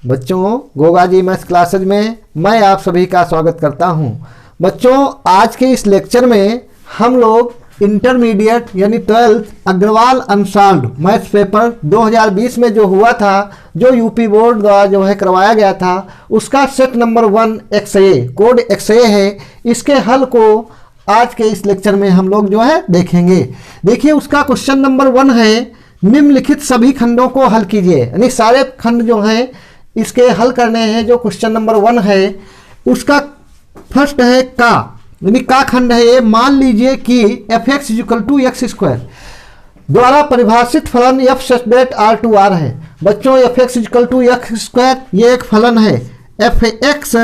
बच्चों, Goga ji maths classes में मैं आप सभी का स्वागत करता हूं। बच्चों, आज के इस लेक्चर में हम लोग इंटरमीडिएट यानी 12th Agarwal unsolved maths paper 2020 में जो हुआ था, जो यूपी बोर्ड द्वारा जो है करवाया गया था, उसका set number 1 XA code XA है। इसके हल को आज के इस लेक्चर में हम लोग जो है देखेंगे। देखिए, उसका क्वेश्चन नंबर 1 है, निम्नलिखित सभी खंडों को हल कीजिए। यानी सारे खंड जो हैं इसके हल करने हैं। जो क्वेश्चन नंबर 1 है उसका फर्स्ट है का, यानी का खंड है ये। मान लीजिए कि f(x) = x² द्वारा परिभाषित फलन f such that R2R है। बच्चों, f(x) = x² ये एक फलन है। f(x)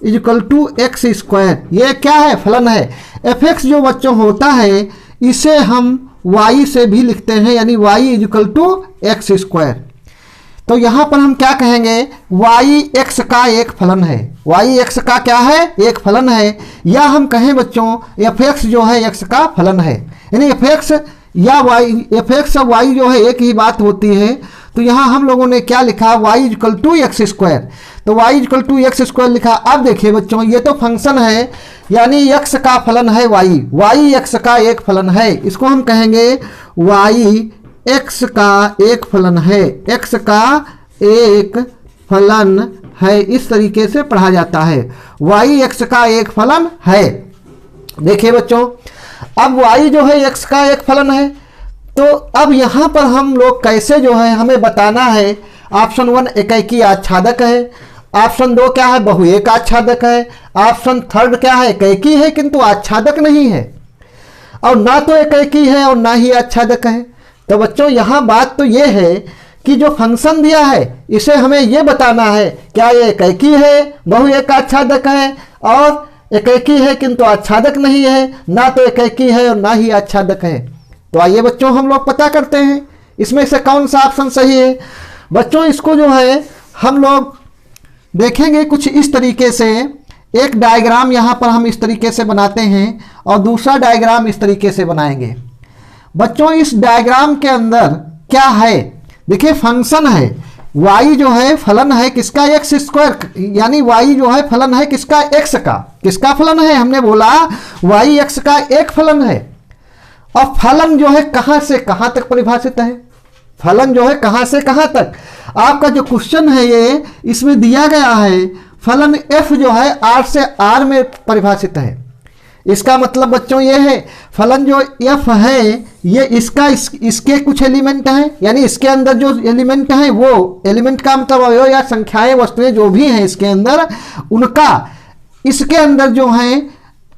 = x² ये क्या है? फलन है। f(x) जो बच्चों होता है इसे हम y से भी लिखते हैं, यानी y = x²। तो यहां पर हम क्या कहेंगे? y x का एक फलन है। y x का क्या है? एक फलन है। या हम कहें बच्चों f(x) जो है x का फलन है। यानी f(x) या f(x) और y जो है एक ही बात होती है। तो यहां हम लोगों ने क्या लिखा? y = x²। तो y = x² लिखा। अब देखिए बच्चों, ये तो फंक्शन है, यानी x का फलन है y x का एक फलन है। इसको हम कहेंगे y x का एक फलन है, x का एक फलन है। इस तरीके से पढ़ा जाता है, y x का एक फलन है। देखिए बच्चों, अब y जो है x का एक फलन है। तो अब यहां पर हम लोग कैसे जो है हमें बताना है। ऑप्शन 1 एकाकी आच्छादक है। ऑप्शन 2 क्या है? बहुएक आच्छादक है। ऑप्शन 3 क्या है? एकाकी है किंतु आच्छादक नहीं है, और ना तो एकाकी है और ना ही आच्छादक है। तो बच्चों, यहाँ बात तो ये है कि जो फंक्शन दिया है इसे हमें ये बताना है, क्या ये एकाकी है, बहुएक आच्छादक है, और एकाकी है किंतु आच्छादक नहीं है, ना तो एकाकी है और ना ही आच्छादक है। तो आइए बच्चों हम लोग पता करते हैं इसमें से कौन सा ऑप्शन सही है। बच्चों, इसको जो है हम लोग देखेंगे कुछ इस तरीके से। एक डायग्राम यहाँ पर हम इस तरीके से बनाते हैं और दूसरा डायग्राम इस तरीके से बनाएंगे। बच्चों, इस डायग्राम के अंदर क्या है? देखिए, फंक्शन है, y जो है फलन है किसका? x²। यानी y जो है फलन है किसका? x का। किसका फलन है? हमने बोला y x का एक फलन है। और फलन जो है कहां से कहां तक परिभाषित है? फलन जो है कहां से कहां तक? आपका जो क्वेश्चन है ये इसमें दिया गया है, फलन f जो है r से r में परिभाषित है। इसका मतलब बच्चों ये है, फलन जो f है ये इसके कुछ एलिमेंट हैं, यानी इसके अंदर जो एलिमेंट हैं, वो एलिमेंट का मतलब अवयव या संख्याएं वस्तुएं जो भी हैं इसके अंदर, उनका इसके अंदर जो हैं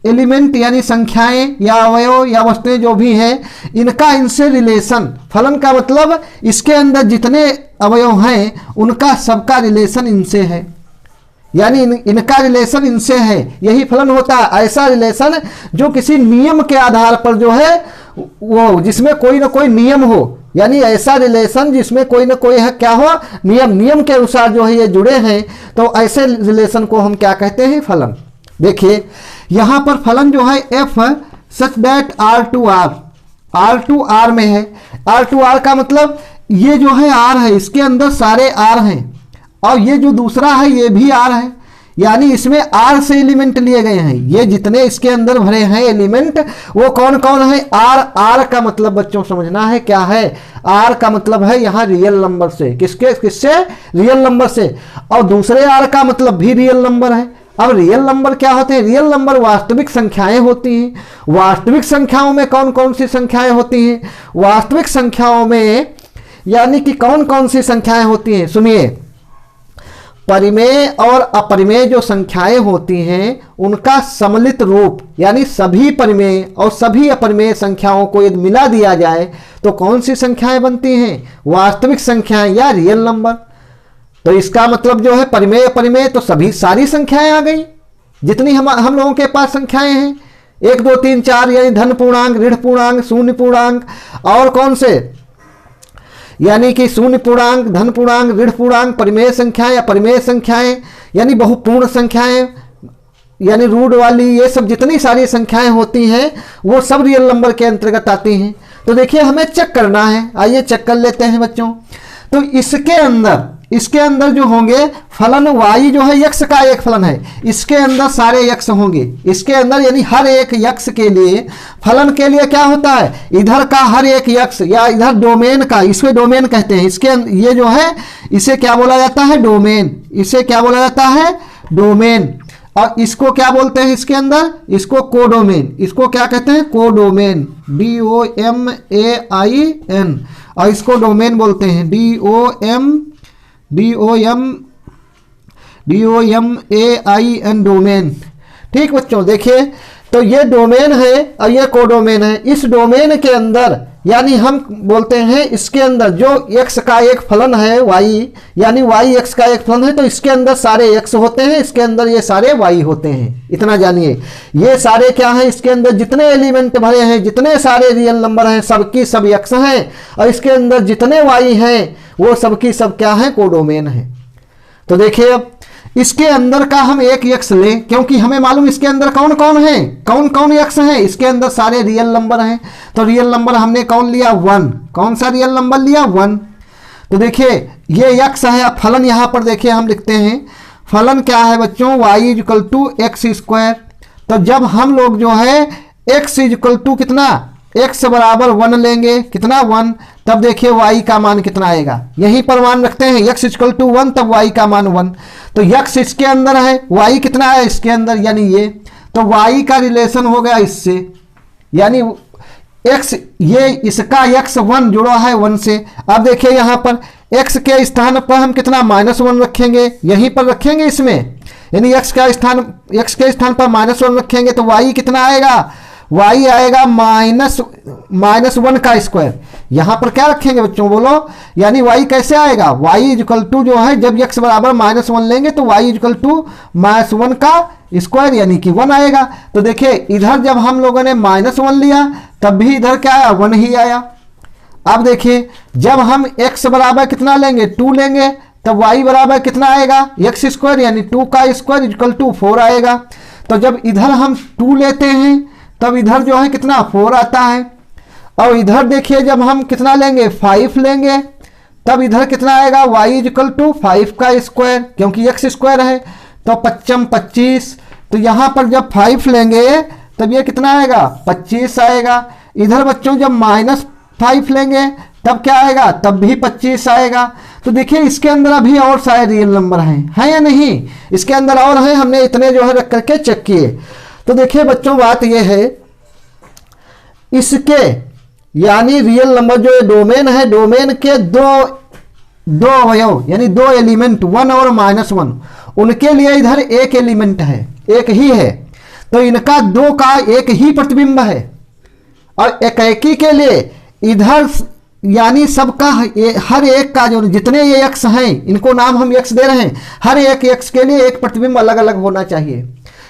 एलिमेंट यानी संख्याएं या अवयव या वस्तुएं जो भी हैं, इनका इनसे रिलेशन। फलन का मतलब इसके अंदर जितने अवयव हैं उनका सबका रिलेशन इनसे है, यानी इनका रिलेशन इनसे है। यही फलन होता है, ऐसा रिलेशन जो किसी नियम के आधार पर जो है वो, जिसमें कोई ना कोई नियम हो, यानी ऐसा रिलेशन जिसमें कोई ना कोई है क्या हो? नियम के अनुसार जो है ये जुड़े हैं। तो ऐसे रिलेशन को हम क्या कहते हैं? फलन। देखिए, यहां पर फलन जो है f such that R2R में है। R2R का मतलब ये जो है R है, इसके अंदर सारे R हैं, और ये जो दूसरा है ये भी R है, यानी इसमें R से एलिमेंट लिए गए हैं। ये जितने इसके अंदर भरे हैं एलिमेंट वो कौन कौन है? R का मतलब बच्चों समझना है क्या है? R का मतलब है यहाँ रियल नंबर से। किससे? रियल नंबर से। और दूसरे R का मतलब भी रियल नंबर है। अब रियल नंबर क्या होते हैं? रियल नंबर वास्तविक संख्याएं होती हैं। वास्तविक संख्याओं में कौन कौन सी संख्याएं होती हैं? वास्तविक संख्याओं में यानी कि कौन कौन सी संख्याएं होती हैं? सुनिए, परिमेय और अपरिमेय जो संख्याएं होती हैं उनका सम्मिलित रूप, यानी सभी परिमेय और सभी अपरिमेय संख्याओं को यदि मिला दिया जाए तो कौन सी संख्याएं बनती हैं? वास्तविक संख्याएं या रियल नंबर। तो इसका मतलब जो है परिमेय अपरिमेय तो सारी संख्याएं आ गई, जितनी हम लोगों के पास संख्याएं हैं, 1 2 3 4, यानी धन पूर्णांक, ऋण पूर्णांक, शून्य पूर्णांक, और कौन से? यानी कि शून्य पूर्णांक, धन पूर्णांक, ऋण पूर्णांक, परिमेय संख्याएं, अपरिमेय संख्याएं, यानी बहुपूर्ण संख्याएं, यानी रूट वाली, ये सब जितनी सारी संख्याएं होती हैं वो सब रियल नंबर के अंतर्गत आती हैं। तो देखिए हमें चेक करना है, आइए चेक कर लेते हैं बच्चों। तो इसके अंदर जो होंगे फलन y जो है x का एक फलन है, इसके अंदर सारे x होंगे, इसके अंदर यानी हर एक x के लिए फलन के लिए क्या होता है, इधर का हर एक x या इधर डोमेन का, इसको डोमेन कहते हैं, इसके ये जो है इसे क्या बोला जाता है, डोमेन, इसे क्या बोला जाता है, डोमेन। और इसको क्या बोलते हैं, इसके अंदर इसको कोडोमेन, इसको क्या कहते हैं, कोडोमेन, DOMAIN, और इसको डोमेन बोलते हैं, DOMAIN, डोमेन। ठीक बच्चों, देखिए तो ये डोमेन है और ये कोडोमेन है। इस डोमेन के अंदर यानी हम बोलते हैं इसके अंदर जो x का एक फलन है y, यानी y x का एक फलन है, तो इसके अंदर सारे x होते हैं, इसके अंदर ये सारे y होते हैं। इतना जानिए, ये सारे क्या हैं, इसके अंदर जितने एलिमेंट भरे हैं, जितने सारे रियल नंबर हैं, सबकी सब x हैं, और इसके अंदर जितने y हैं वो सबकी सब क्या है, कोडोमेन है। तो देखिए अब इसके अंदर का हम एक x लें, क्योंकि हमें मालूम इसके अंदर कौन कौन है, कौन कौन x है, इसके अंदर सारे रियल नंबर हैं। तो रियल नंबर हमने कौन लिया, 1, कौन सा रियल नंबर लिया, 1। तो देखिए ये x है, अब फलन यहाँ पर देखिए हम लिखते हैं, फलन क्या है बच्चों, y = x²। तो जब हम लोग जो है x = कितना, x बराबर 1 लेंगे, कितना 1, तब देखिए y का मान कितना आएगा, यहीं पर मान रखते हैं, x = 1 तब y का मान 1। तो x इसके अंदर है, y कितना है इसके अंदर, यानी ये, तो y का रिलेशन हो गया इससे, यानी x ये इसका x 1 जुड़ा है 1 से। अब देखिए यहाँ पर x के स्थान पर हम कितना, -1 रखेंगे, यहीं पर रखेंगे इसमें, यानी x के स्थान पर -1 रखेंगे, तो y कितना आएगा, y आएगा -1 का स्क्वायर। यहां पर क्या रखेंगे बच्चों, बोलो, यानी y कैसे आएगा, y = जो है जब x बराबर -1 लेंगे तो y = -1 का स्क्वायर, यानी कि 1 आएगा। तो देखिए इधर जब हम लोगों ने -1 लिया तब भी इधर क्या आया, 1 ही आया। अब देखिए जब हम x बराबर कितना लेंगे, 2 लेंगे, तब y बराबर कितना आएगा, x², यानी 2 का स्क्वायर = 4 आएगा। तो जब इधर हम 2 लेते हैं तब इधर जो है कितना, 4 आता है। और इधर देखिए जब हम कितना लेंगे, 5 लेंगे, तब इधर कितना आएगा, y = 5 का स्क्वायर, क्योंकि x² है, तो 5 25। तो यहाँ पर जब 5 लेंगे तब ये कितना आएगा, 25 आएगा। इधर बच्चों जब -5 लेंगे तब क्या आएगा, तब भी 25 आएगा। तो देखिए इसके अंदर अभी और सारे रियल नंबर हैं या नहीं, इसके अंदर और हैं, हमने इतने जो है रख करके चेक किए। तो देखिए बच्चों बात यह है, इसके यानी रियल नंबर जो डोमेन है, डोमेन के दो अवयव यानी 2 एलिमेंट 1 और -1, उनके लिए इधर एक एलिमेंट है, एक ही है, तो इनका 2 का एक ही प्रतिबिंब है। और एकाकी के लिए इधर यानी सबका हर एक का जो जितने ये x हैं, इनको नाम हम x दे रहे हैं, हर एक x के लिए एक प्रतिबिंब अलग अलग होना चाहिए।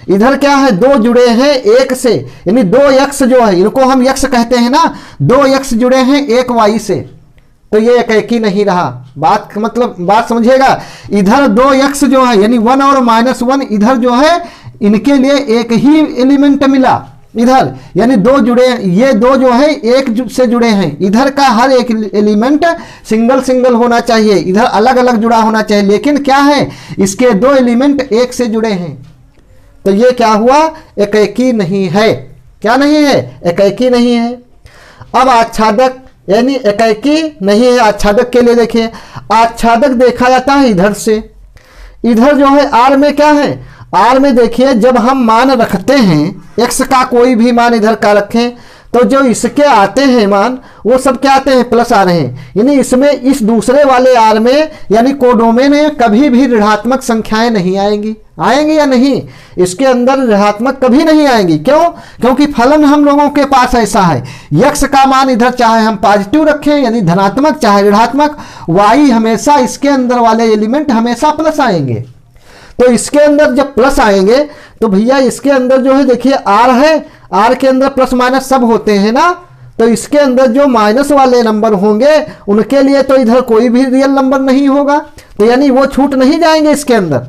इधर क्या है, 2 जुड़े हैं 1 से, यानी 2x जो है, इनको हम x कहते हैं ना, 2x जुड़े हैं 1 y से, तो ये एकाकी नहीं रहा। बात मतलब बात समझिएगा, इधर 2x जो है यानी 1 और -1, इधर जो है इनके लिए एक ही एलिमेंट मिला इधर, यानी 2 जुड़े, ये 2 जो है 1 से जुड़े हैं, इधर का हर एक एलिमेंट सिंगल होना चाहिए, इधर अलग अलग जुड़ा होना चाहिए, लेकिन क्या है इसके 2 एलिमेंट 1 से जुड़े हैं, तो ये क्या हुआ, एकाकी नहीं है। क्या नहीं है, एकाकी नहीं है। अब आच्छादक यानी एकाकी नहीं है। आच्छादक के लिए देखिए, आच्छादक देखा जाता है इधर से, इधर जो है आर में क्या है, आर में देखिए जब हम मान रखते हैं, x का कोई भी मान इधर का रखें, तो जो इसके आते हैं मान वो सब क्या आते हैं, प्लस आ रहे हैं, यानी इसमें इस दूसरे वाले आर में यानी कोडोमेन में कभी भी ऋणात्मक संख्याएं नहीं आएंगी। आएंगी या नहीं, इसके अंदर ऋणात्मक कभी नहीं आएंगी। क्यों, क्योंकि फलन हम लोगों के पास ऐसा है, x का मान इधर चाहे हम पॉजिटिव रखें यानी धनात्मक चाहे ऋणात्मक, y हमेशा इसके अंदर वाले एलिमेंट हमेशा प्लस आएंगे। तो इसके अंदर जब प्लस आएंगे तो भैया इसके अंदर जो है देखिए आर है, आर के अंदर प्लस माइनस सब होते हैं ना, तो इसके अंदर जो माइनस वाले नंबर होंगे उनके लिए तो इधर कोई भी रियल नंबर नहीं होगा, तो यानी वो छूट नहीं जाएंगे इसके अंदर।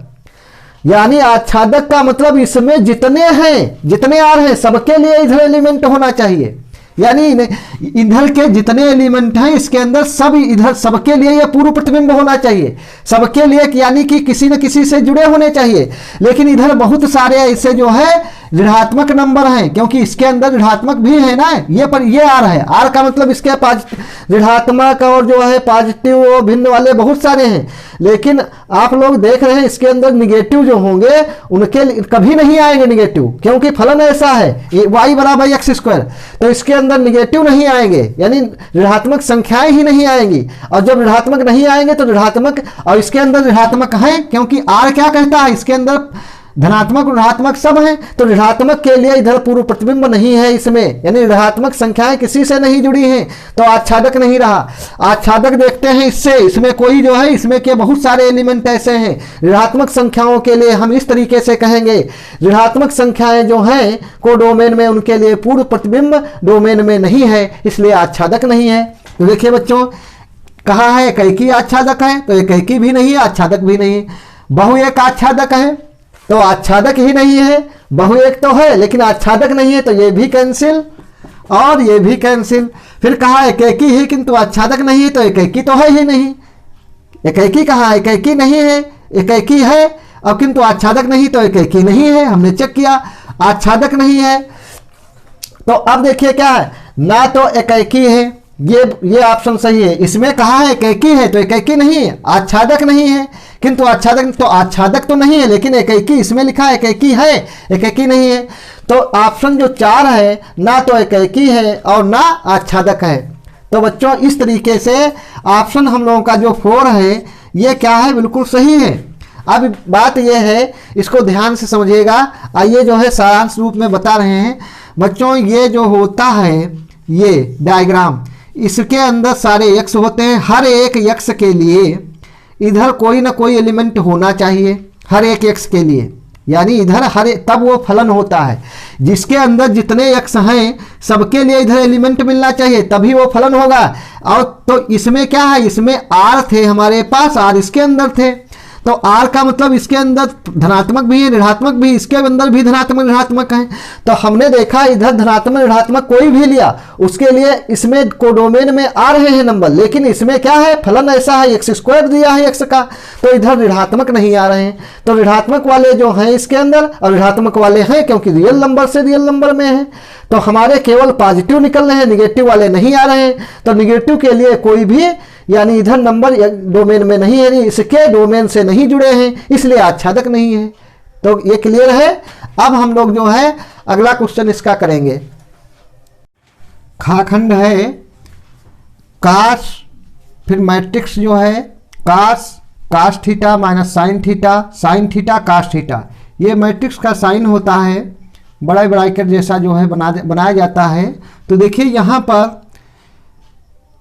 यानी आच्छादक का मतलब इसमें जितने हैं, जितने आर हैं सबके लिए इधर एलिमेंट होना चाहिए, यानी इधर के जितने एलिमेंट हैं इसके अंदर सब इधर सबके लिए यह पूर्व प्रतिबिंब होना चाहिए, सबके लिए, यानी कि किसी न किसी से जुड़े होने चाहिए। लेकिन इधर बहुत सारे ऐसे जो है ऋणात्मक नंबर हैं, क्योंकि इसके अंदर ऋणात्मक भी है ना, ये पर ये आर है, आर का मतलब इसके ऋणात्मक और जो है पॉजिटिव भिन्न वाले बहुत सारे हैं। लेकिन आप लोग देख रहे हैं इसके अंदर निगेटिव जो होंगे उनके कभी नहीं आएंगे निगेटिव, क्योंकि फलन ऐसा है y बराबर एक्स स्क्वायर, तो इसके अंदर निगेटिव नहीं आएंगे, यानी ऋणात्मक संख्याएं ही नहीं आएंगी। और जब ऋणात्मक नहीं आएंगे तो ऋणात्मक, और इसके अंदर ऋणात्मक है क्योंकि आर क्या कहता है, इसके अंदर धनात्मक ऋणात्मक सब हैं, तो ऋणात्मक के लिए इधर पूर्व प्रतिबिंब नहीं है इसमें, यानी ऋणात्मक संख्याएं किसी से नहीं जुड़ी हैं, तो आच्छादक नहीं रहा। आच्छादक देखते हैं इससे, इसमें कोई जो है, इसमें के बहुत सारे एलिमेंट ऐसे हैं ऋणात्मक संख्याओं के लिए हम इस तरीके से कहेंगे, ऋणात्मक संख्याएं जो हैं को डोमेन में उनके लिए पूर्व प्रतिबिंब डोमेन में नहीं है, इसलिए आच्छादक नहीं है। तो देखिए बच्चों, कहा है एकैकी आच्छादक है, तो एकैकी भी नहीं है, आच्छादक भी नहीं है। बहुएक आच्छादक है तो आच्छादक ही नहीं है, बहुएक तो है लेकिन आच्छादक नहीं है, तो ये भी कैंसिल और ये भी कैंसिल। फिर कहा एकैकी ही किंतु आच्छादक नहीं है, तो एकैकी तो है ही नहीं, एकैकी कहा, एकैकी नहीं है, एकैकी है और किंतु आच्छादक नहीं, तो एकैकी नहीं है, हमने चेक किया आच्छादक नहीं है। तो अब देखिए क्या है, ना तो एकैकी है, ये ऑप्शन सही है, इसमें कहा है एकैकी है तो एकैकी नहीं है, आच्छादक नहीं है किंतु आच्छादक, तो आच्छादक तो नहीं है लेकिन एकैकी इसमें लिखा है एकैकी है, एकैकी नहीं है। तो ऑप्शन जो 4 है, ना तो एकैकी है और ना आच्छादक है। तो बच्चों इस तरीके से ऑप्शन हम लोगों का जो 4 है ये क्या है, बिल्कुल सही है। अब बात यह है, इसको ध्यान से समझिएगा। आइए जो है सारांश रूप में बता रहे हैं बच्चों, ये जो होता है ये डायग्राम, इसके अंदर सारे एक्स होते हैं, हर एक एक्स के लिए इधर कोई ना कोई एलिमेंट होना चाहिए, हर एक एक्स के लिए, यानी इधर तब वो फलन होता है, जिसके अंदर जितने एक्स हैं सबके लिए इधर एलिमेंट मिलना चाहिए तभी वो फलन होगा। और तो इसमें क्या है, इसमें आर थे हमारे पास, आर इसके अंदर थे, तो आर का मतलब इसके अंदर धनात्मक भी है ऋणात्मक भी, इसके अंदर भी धनात्मक ऋणात्मक है। तो हमने देखा इधर धनात्मक ऋणात्मक कोई भी लिया उसके लिए इसमें कोडोमेन में आ रहे हैं नंबर, लेकिन इसमें क्या है, फलन ऐसा है एक्स स्क्वायर दिया है एक्स का, तो इधर ऋणात्मक नहीं आ रहे हैं। तो ऋणात्मक वाले जो हैं इसके अंदर और ऋणात्मक वाले हैं क्योंकि रियल नंबर से रियल नंबर में है, तो हमारे केवल पॉजिटिव निकल रहे हैं, निगेटिव वाले नहीं आ रहे हैं। तो निगेटिव के लिए कोई भी, यानी इधर नंबर डोमेन में नहीं है, इसके डोमेन से नहीं जुड़े हैं, इसलिए आच्छादक नहीं है। तो ये क्लियर है। अब हम लोग जो है अगला क्वेश्चन इसका करेंगे। खाखंड है काश, फिर मैट्रिक्स जो है काश थीटा माइनस साइन थीटा काश थीटा, ये मैट्रिक्स का साइन होता है, बड़ा ब्रैकेट जैसा जो है बनाया जाता है। तो देखिए यहाँ पर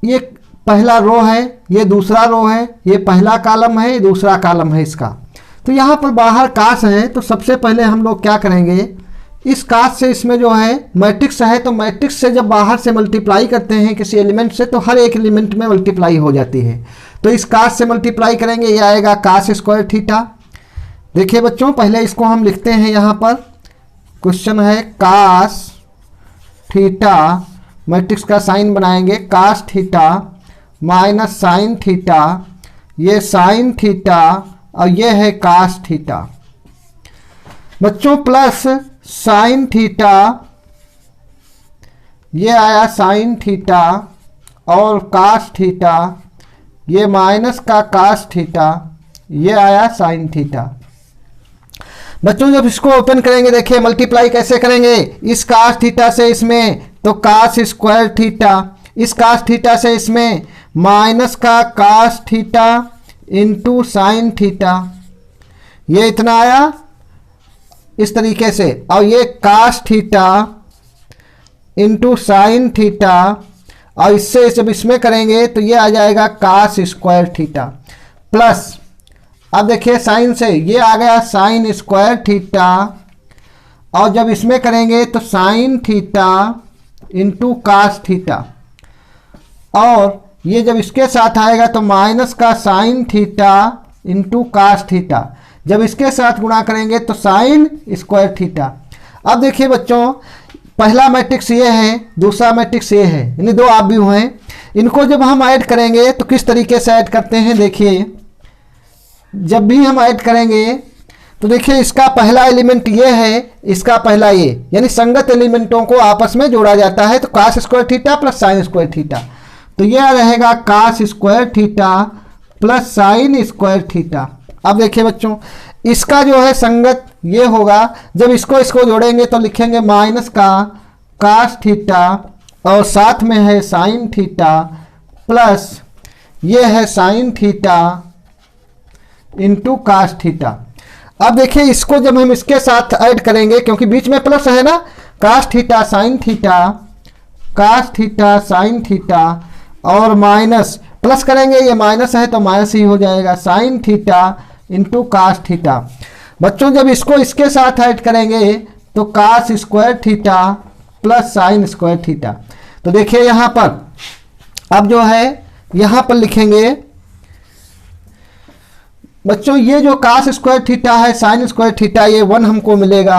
ये पहला रो है, ये दूसरा रो है, ये पहला कॉलम है, ये दूसरा कॉलम है इसका। तो यहाँ पर बाहर काश है, तो सबसे पहले हम लोग क्या करेंगे, इस काश से इसमें जो है मैट्रिक्स है, तो मैट्रिक्स से जब बाहर से मल्टीप्लाई करते हैं किसी एलिमेंट से, तो हर एक एलिमेंट में मल्टीप्लाई हो जाती है। तो इस काश से मल्टीप्लाई करेंगे, ये आएगा काश स्क्वायर थीटा। देखिए बच्चों, पहले इसको हम लिखते हैं, यहाँ पर क्वेश्चन है काश थीटा, मैट्रिक्स का साइन बनाएंगे, काश थीटा माइनस साइन थीटा, ये साइन थीटा और ये है काश थीटा बच्चों, प्लस साइन थीटा, ये आया साइन थीटा और काश थीटा, ये माइनस का काश थीटा, ये आया साइन थीटा। बच्चों जब इसको ओपन करेंगे, देखिए मल्टीप्लाई कैसे करेंगे, इस काश थीटा से इसमें तो काश स्क्वायर थीटा, इस काश थीटा से इसमें माइनस का काश थीटा इंटू साइन थीटा, ये इतना आया इस तरीके से, और ये काश थीटा इंटू साइन थीटा, और इससे जब इसमें करेंगे तो ये आ जाएगा काश स्क्वायर थीटा, प्लस अब देखिए साइन से ये आ गया साइन स्क्वायर थीटा, और जब इसमें करेंगे तो साइन थीटा इंटू काश थीटा, और ये जब इसके साथ आएगा तो माइनस का साइन थीटा इंटू काश थीटा, जब इसके साथ गुणा करेंगे तो साइन स्क्वायर थीटा। अब देखिए बच्चों, पहला मैट्रिक्स ये है, दूसरा मैट्रिक्स ये है, यानी दो ऑब्जेक्ट हैं। इनको जब हम ऐड करेंगे तो किस तरीके से ऐड करते हैं, देखिए जब भी हम ऐड करेंगे तो देखिए इसका पहला एलिमेंट ये है, इसका पहला ये, यानी संगत एलिमेंटों को आपस में जोड़ा जाता है। तो cos square theta plus sine square theta, तो यह रहेगा cos square theta plus sine square theta. अब देखिए बच्चों, इसका जो है संगत ये होगा, जब इसको जोड़ेंगे तो लिखेंगे माइनस का cos थीटा और साथ में है साइन थीटा प्लस ये है sine theta into cos theta. अब देखिए इसको जब हम इसके साथ ऐड करेंगे, क्योंकि बीच में प्लस है ना, cos थीटा साइन थीटा और माइनस प्लस करेंगे, ये माइनस है तो माइनस ही हो जाएगा, sine theta into cos theta. बच्चों जब इसको इसके साथ ऐड करेंगे तो cos square theta plus sine square theta. तो देखिए यहाँ पर अब जो है यहाँ पर लिखेंगे बच्चों, ये जो cos स्क्वायर थीटा है साइन स्क्वायर थीटा, ये 1 हमको मिलेगा।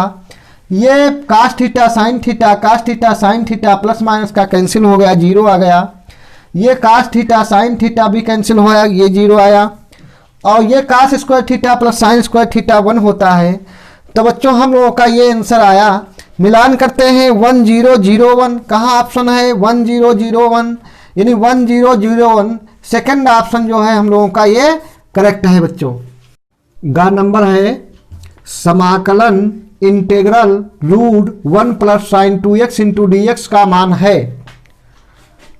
ये cos theta sine theta plus minus का कैंसिल हो गया, 0 आ गया। ये cos थीटा साइन थीटा भी कैंसिल हो गया, ये 0 आया। और ये cos square theta plus sine square theta 1 होता है। तो बच्चों हम लोगों का ये आंसर आया। मिलान करते हैं 1001, कहाँ ऑप्शन है 1001, यानी 1001 सेकंड ऑप्शन जो है हम लोगों का ये करेक्ट है बच्चों। गा नंबर है समाकलन integral root 1 plus sine 2x into d x का मान है।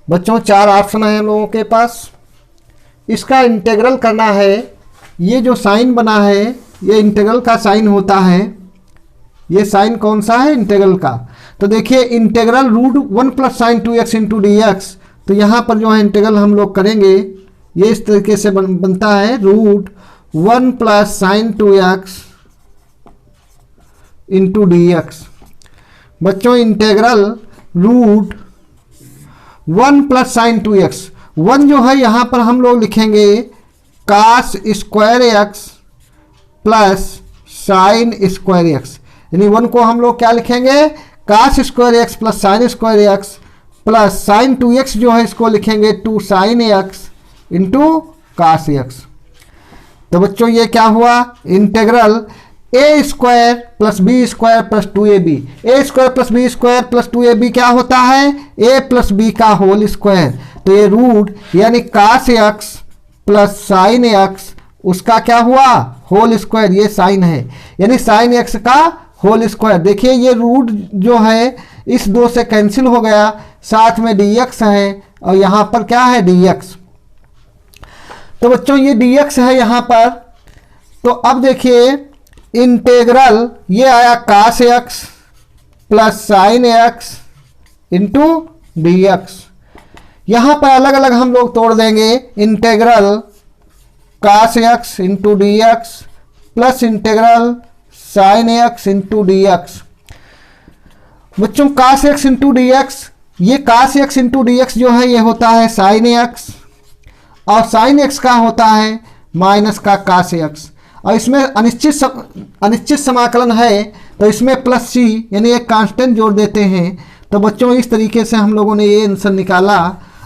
बच्चों 4 ऑप्शन है हम लोगों के पास। इसका इंटीग्रल करना है, ये जो साइन बना है ये इंटीग्रल का साइन होता है। ये साइन कौन सा है, इंटीग्रल का। तो देखिए integral root 1 plus sine 2x into d x, तो यहाँ पर जो है इंटीग्रल हम लोग करेंगे, ये इस तरीके से बनता है root 1 plus sine 2x into d x. बच्चों integral root 1 plus sine 2x, 1 जो है यहाँ पर हम लोग लिखेंगे cos square x plus sine square x, यानी 1 को हम लोग क्या लिखेंगे cos square x plus sine square x plus sine 2x जो है इसको लिखेंगे 2 sine x into cos x. तो बच्चों ये क्या हुआ, integral a square plus b square plus 2ab। A square plus b square plus 2ab क्या होता है, ए प्लस बी का होल स्क्वायर। तो ये रूट यानी cos x plus sine x, उसका क्या हुआ होल स्क्वायर, ये साइन है यानी साइन एक्स का होल स्क्वायर। देखिए ये रूट जो है इस 2 से कैंसिल हो गया, साथ में dx है और यहाँ पर क्या है dx। तो बच्चों ये dx है यहाँ पर। तो अब देखिए इंटीग्रल ये आया cos x plus sign x into d x. यहाँ पर अलग अलग हम लोग तोड़ देंगे, integral cos x into d x plus integral sign x into d x. बच्चों cos x into d x, ये cos x into d x जो है ये होता है साइन एक्स और साइन एक्स का होता है माइनस का cos एक्स। और इसमें अनिश्चित समाकलन है तो इसमें प्लस सी यानी एक कांस्टेंट जोड़ देते हैं। तो बच्चों इस तरीके से हम लोगों ने ये आंसर निकाला।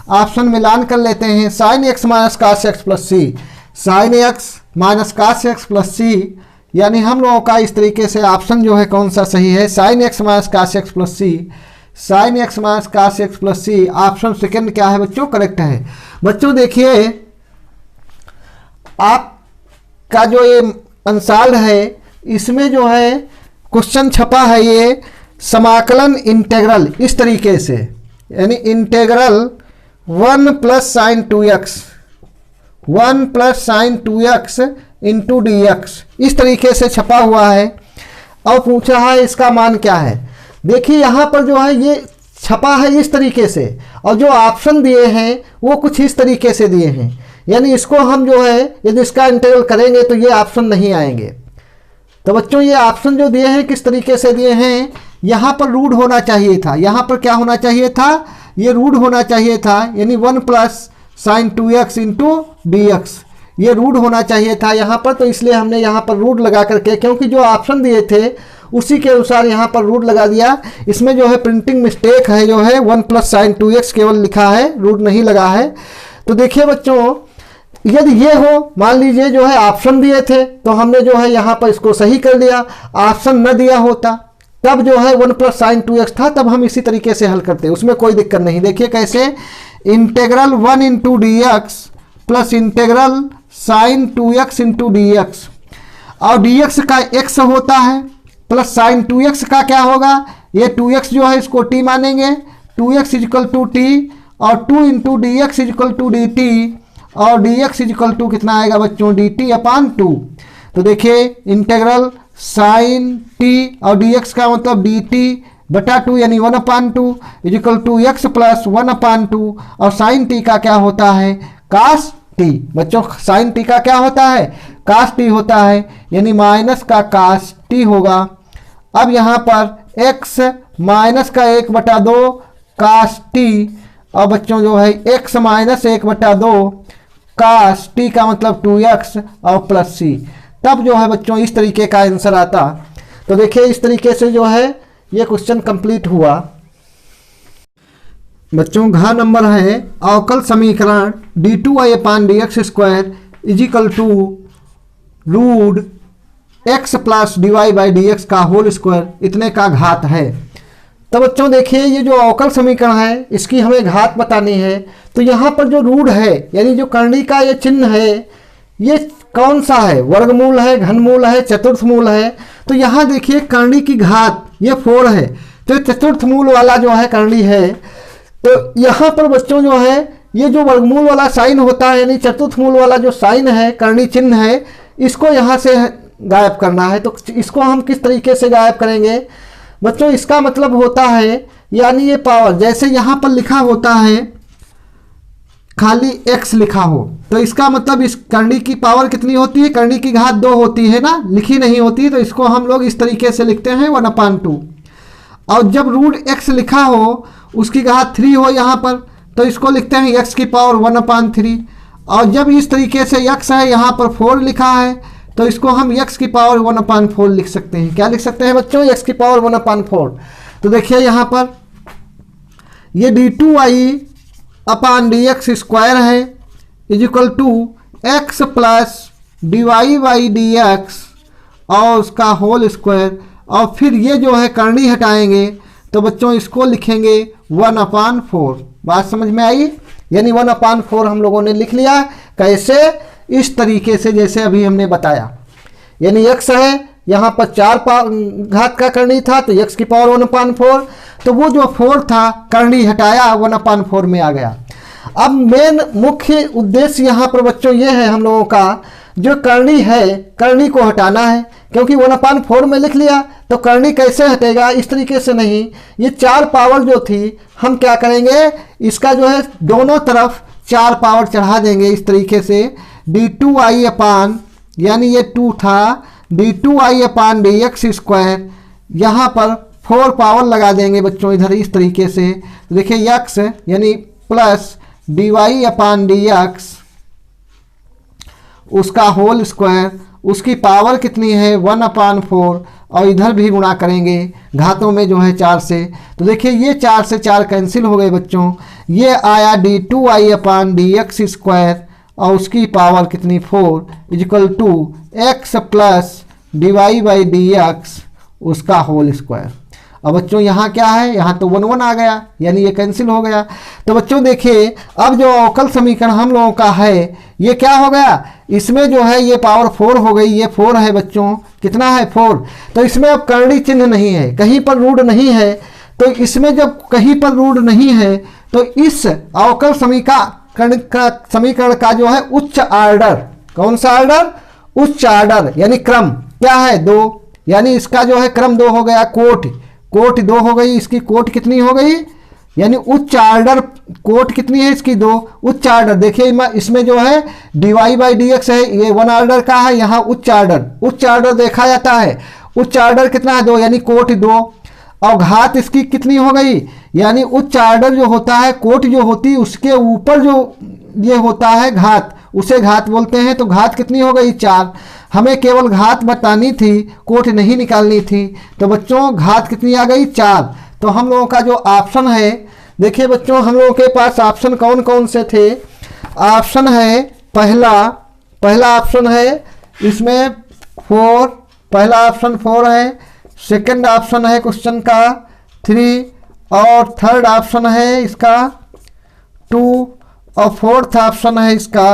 ऑप्शन मिलान कर लेते हैं, sine x minus cos x plus c, sine x minus cos x plus c, यानी हम लोगों का इस तरीके से ऑप्शन जो है कौन सा सही है, sine x minus cos x plus c, sine x minus cos x plus c. Option second क्या है बच्चों, करेक्ट है। बच्चों देखिए आपका जो ये आंसर है इसमें जो है क्वेश्चन छपा है ये समाकलन इंटीग्रल इस तरीके से, यानी integral 1 plus sine 2x 1 plus sine 2x into d x, इस तरीके से छपा हुआ है और पूछा है इसका मान क्या है। देखिए यहाँ पर जो है ये छपा है इस तरीके से और जो ऑप्शन दिए हैं वो कुछ इस तरीके से दिए हैं, यानी इसको हम जो है यदि इसका इंटीग्रल करेंगे तो ये ऑप्शन नहीं आएंगे। तो बच्चों ये ऑप्शन जो दिए हैं किस तरीके से दिए हैं, यहाँ पर रूट होना चाहिए था, यहाँ पर क्या होना चाहिए था, ये रूट होना चाहिए था, यानी 1 plus sine 2x into d x, ये रूट होना चाहिए था यहाँ पर। तो इसलिए हमने यहाँ पर रूट लगा करके, क्योंकि जो ऑप्शन दिए थे उसी के अनुसार यहाँ पर रूट लगा दिया। इसमें जो है प्रिंटिंग मिस्टेक है, जो है 1 + sin 2x केवल लिखा है, रूट नहीं लगा है। तो देखिए बच्चों, यदि ये हो, मान लीजिए जो है ऑप्शन दिए थे तो हमने जो है यहाँ पर इसको सही कर लिया, ऑप्शन न दिया होता तब जो है 1 + sin 2x था, तब हम इसी तरीके से हल करते, उसमें कोई दिक्कत नहीं। देखिए कैसे, integral 1 × dx plus integral sin 2x × dx, और dx का x होता है प्लस sin 2x का क्या होगा, ये 2x जो है इसको t मानेंगे, 2x = t, और 2 × dx = dt, और dx = कितना आएगा बच्चों, dt/2। तो देखिए इंटेग्रल sin t और dx का मतलब dt/2 यानी 1/2 = x + 1/2, और sin t का क्या होता है, cos t। बच्चों sin t का क्या होता है, cos t होता है, यानी माइनस का cos t होगा। अब यहाँ पर x माइनस का 1/2 cos t, और बच्चों जो है x - 1/2 cos t का मतलब 2x और प्लस c, तब जो है बच्चों इस तरीके का आंसर आता। तो देखिए इस तरीके से जो है ये क्वेश्चन कंप्लीट हुआ। बच्चों घ नंबर है अवकल समीकरण d2y/dx² = √x + dy/dx का होल स्क्वायर इतने का घात है। तो बच्चों देखिए ये जो अवकल समीकरण है इसकी हमें घात बतानी है। तो यहाँ पर जो रूट है यानी जो करनी का ये चिन्ह है, ये कौन सा है, वर्गमूल है, घनमूल है, चतुर्थमूल है। तो यहाँ देखिए करनी की घात ये 4 है, तो चतुर्थमूल वाला जो है करनी है। तो यहाँ पर बच्चों जो है ये जो वर्गमूल वाला साइन होता है यानी चतुर्थमूल वाला जो साइन है, करनी चिन्ह है, इसको यहाँ से गायब करना है। तो इसको हम किस तरीके से गायब करेंगे बच्चों, इसका मतलब होता है यानी ये पावर जैसे यहाँ पर लिखा होता है खाली x लिखा हो, तो इसका मतलब इस करनी की पावर कितनी होती है, करनी की घात 2 होती है ना, लिखी नहीं होती। तो इसको हम लोग इस तरीके से लिखते हैं 1/2। और जब √x लिखा हो उसकी घात 3 हो यहाँ पर, तो इसको लिखते हैं x की पावर 1/3। और जब इस तरीके से x है यहाँ पर 4 लिखा है, तो इसको हम x की पावर 1/4 लिख सकते हैं। क्या लिख सकते हैं बच्चों, x की पावर 1/4। तो देखिए यहाँ पर ये d2y/dx² है = x + dy/dx और उसका होल स्क्वायर। और फिर ये जो है करनी हटाएंगे तो बच्चों इसको लिखेंगे 1/4। बात समझ में आई, यानी 1/4 हम लोगों ने लिख लिया। कैसे, इस तरीके से जैसे अभी हमने बताया, यानी x है यहाँ पर 4 घात का करनी था तो x की पावर 1/4, तो वो जो 4 था करनी हटाया 1/4 में आ गया। अब मेन मुख्य उद्देश्य यहाँ पर बच्चों ये है हम लोगों का, जो करनी है करनी को हटाना है, क्योंकि 1/4 में लिख लिया तो करनी कैसे हटेगा, इस तरीके से नहीं। ये 4 पावर जो थी हम क्या करेंगे, इसका जो है दोनों तरफ 4 पावर चढ़ा देंगे इस तरीके से। d2y/ यानी ये 2 था, d2y/dx², यहाँ पर 4 पावर लगा देंगे बच्चों इधर इस तरीके से। तो देखिए x यानी प्लस dy/dx उसका होल स्क्वायर, उसकी पावर कितनी है 1/4, और इधर भी गुणा करेंगे घातों में जो है 4 से। तो देखिए ये 4 से 4 कैंसिल हो गए बच्चों, ये आया d2y/dx² और उसकी पावर कितनी 4 = x + dy/dx उसका होल स्क्वायर। अब बच्चों यहाँ क्या है, यहाँ तो 1 1 आ गया, यानी ये कैंसिल हो गया। तो बच्चों देखिए अब जो अवकल समीकरण हम लोगों का है ये क्या हो गया, इसमें जो है ये पावर 4 हो गई, ये 4 है बच्चों, कितना है 4। तो इसमें अब करनी चिन्ह नहीं है, कहीं पर रूट नहीं है। तो इसमें जब कहीं पर रूट नहीं है तो इस अवकल समीकरण का जो है उच्च आर्डर, कौन सा आर्डर, उच्च आर्डर यानी क्रम क्या है 2, यानी इसका जो है क्रम 2 हो गया, कोट 2 हो गई, इसकी कोट कितनी हो गई, यानी उच्च आर्डर कोट कितनी है इसकी 2, उच्च आर्डर। देखिए इसमें जो है dy/dx है ये 1 आर्डर का है, यहाँ उच्च आर्डर देखा जाता है, उच्च आर्डर कितना है 2, यानी कोट 2, और घात इसकी कितनी हो गई, यानी उच्च आर्डर जो होता है कोट जो होती है उसके ऊपर जो ये होता है घात, उसे घात बोलते हैं। तो घात कितनी हो गई 4, हमें केवल घात बतानी थी, कोट नहीं निकालनी थी। तो बच्चों घात कितनी आ गई 4। तो हम लोगों का जो ऑप्शन है, देखिए बच्चों हम लोगों के पास ऑप्शन कौन कौन से थे। ऑप्शन है पहला ऑप्शन है इसमें 4, पहला ऑप्शन 4 है। सेकंड ऑप्शन है क्वेश्चन का 3 और थर्ड ऑप्शन है इसका 2 और फोर्थ ऑप्शन है इसका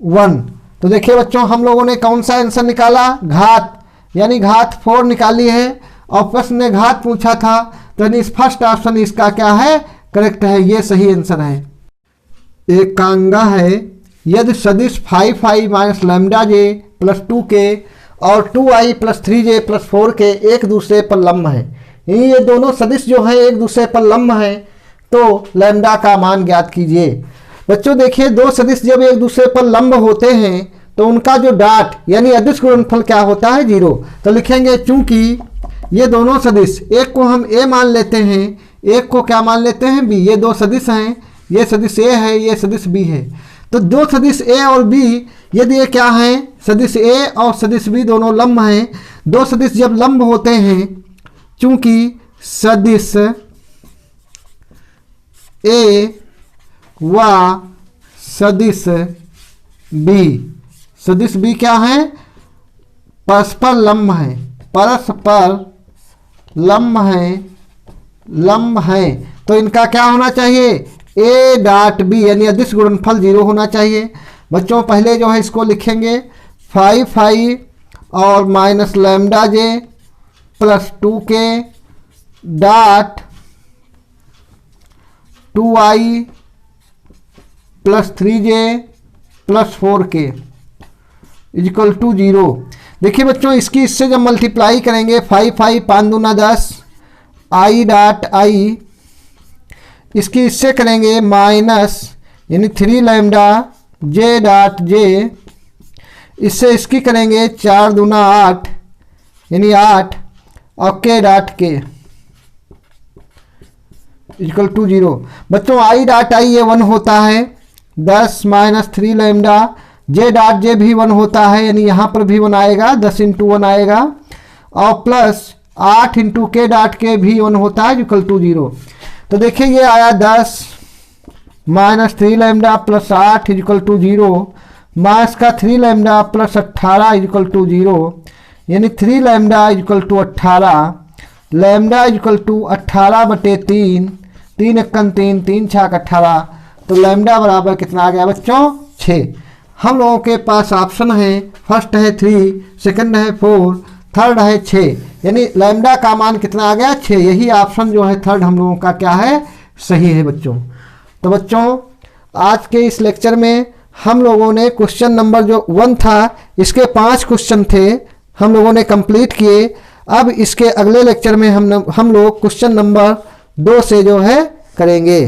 1। तो देखिए बच्चों हम लोगों ने कौन सा आंसर निकाला, घात, यानी घात 4 निकाली है और प्रश्न ने घात पूछा था, तो यानी फर्स्ट ऑप्शन इसका क्या है, करेक्ट है, ये सही आंसर है। एक कांगा है, यदि सदिश 5i minus lambda j plus 2k और 2i plus 3j plus 4k एक दूसरे पर लंब है, ये दोनों सदिश जो है एक दूसरे पर लंब है, तो लैम्डा का मान ज्ञात कीजिए। बच्चों देखिए दो सदिश जब एक दूसरे पर लंब होते हैं तो उनका जो डॉट यानी अदिश गुणनफल क्या होता है, 0। तो लिखेंगे चूंकि ये दोनों सदिश, एक को हम a मान लेते हैं, एक को क्या मान लेते हैं b, ये दो सदिश हैं, ये सदिश a है, ये सदिश b है। तो दो सदिश a और b यदि ये क्या हैं, सदिश a और सदिश b दोनों लंब हैं, दो सदिश जब लंब होते हैं, चूंकि सदिश a व सदिश b, सदिश b क्या है, परस्पर लंब है, परस्पर लंब है, तो इनका क्या होना चाहिए, a डॉट b यानी अदिश गुणनफल 0 होना चाहिए। बच्चों पहले जो है इसको लिखेंगे 5i और minus lambda j plus 2k dot 2i plus 3j plus 4k equal to 0। देखिए बच्चों इसकी इससे जब मल्टीप्लाई करेंगे 5i 5 दूना 10 i डॉट i, इसकी इससे करेंगे माइनस यानी 3 लैम्डा j डॉट j, इससे इसकी करेंगे 4 दूना 8 यानी 8 और k dot k equal to 0। बच्चों i डॉट i ये 1 होता है, 10 minus 3 lambda, j dot j भी 1 होता है, यानी यहाँ पर भी 1 आएगा, 10 इंटू 1 आएगा, और plus 8 into k dot k भी 1 होता है इक्वल टू 0। तो देखिए ये आया 10 minus 3 lambda plus 8 equal to 0, minus का 3 लैम्डा प्लस 18 इक्वल टू 0, यानी 3 lambda equal to 18, lambda equal to 18 बटे 3, 3 एकम 3, 3 छाक 18, तो लैम्डा बराबर कितना आ गया बच्चों 6। हम लोगों के पास ऑप्शन है, फर्स्ट है 3, सेकंड है 4, थर्ड है 6, यानी लैम्डा का मान कितना आ गया 6। यही ऑप्शन जो है थर्ड हम लोगों का क्या है, सही है बच्चों। तो बच्चों आज के इस लेक्चर में हम लोगों ने क्वेश्चन नंबर जो 1 था, इसके 5 क्वेश्चन थे हम लोगों ने कंप्लीट किए। अब इसके अगले लेक्चर में हम लोग क्वेश्चन नंबर 2 से जो है करेंगे।